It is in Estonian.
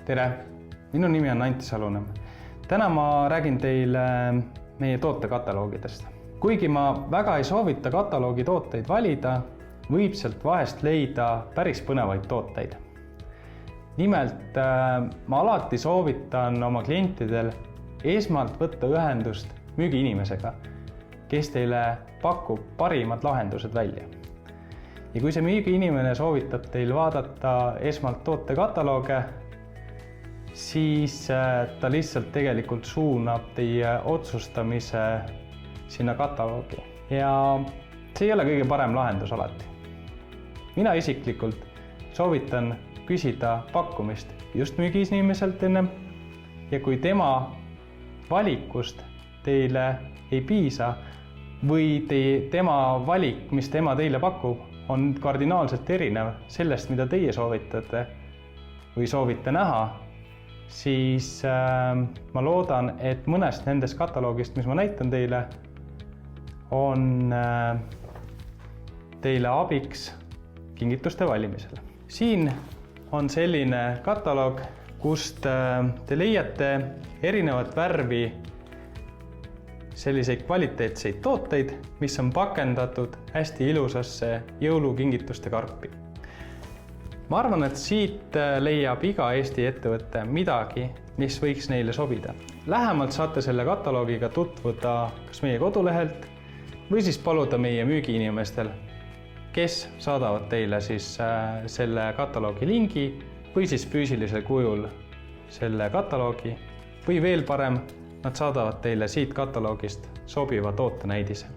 Tere! Minu nimi on Antti Salunem. Täna ma räägin teile meie tootekataloogidest. Kuigi ma väga ei soovita kataloogi tooteid valida, võib sealt vahest leida päris põnevaid tooteid. Nimelt, ma alati soovitan oma klientidel esmalt võtta ühendust müügiinimesega, kes teile pakub parimad lahendused välja. Ja kui see müügiinimene soovitab teil vaadata esmalt tootekataloge, siis ta lihtsalt tegelikult suunab teie otsustamise sinna kataloogi. Ja see ei ole kõige parem lahendus alati. Mina isiklikult soovitan küsida pakkumist just müügiinimeselt ennem ja kui tema valikust teile ei piisa või tema valik, mis tema teile pakub, on kardinaalselt erinev sellest, mida teie soovitate või soovite näha, siis ma loodan, et mõnest nendest kataloogist, mis ma näitan teile, on teile abiks kingituste valimisel. Siin on selline kataloog, kust te leiate erinevat värvi selliseid kvaliteetseid tooteid, mis on pakendatud hästi ilusasse jõulukingituste karpi. Ma arvan, et siit leiab iga Eesti ettevõte midagi, mis võiks neile sobida. Lähemalt saate selle kataloogiga tutvuda kas meie kodulehelt või siis paluda meie müügiinimestel, kes saadavad teile siis selle kataloogi lingi või siis füüsilisel kujul selle kataloogi või veel parem, nad saadavad teile siit kataloogist sobiva tootenäidise.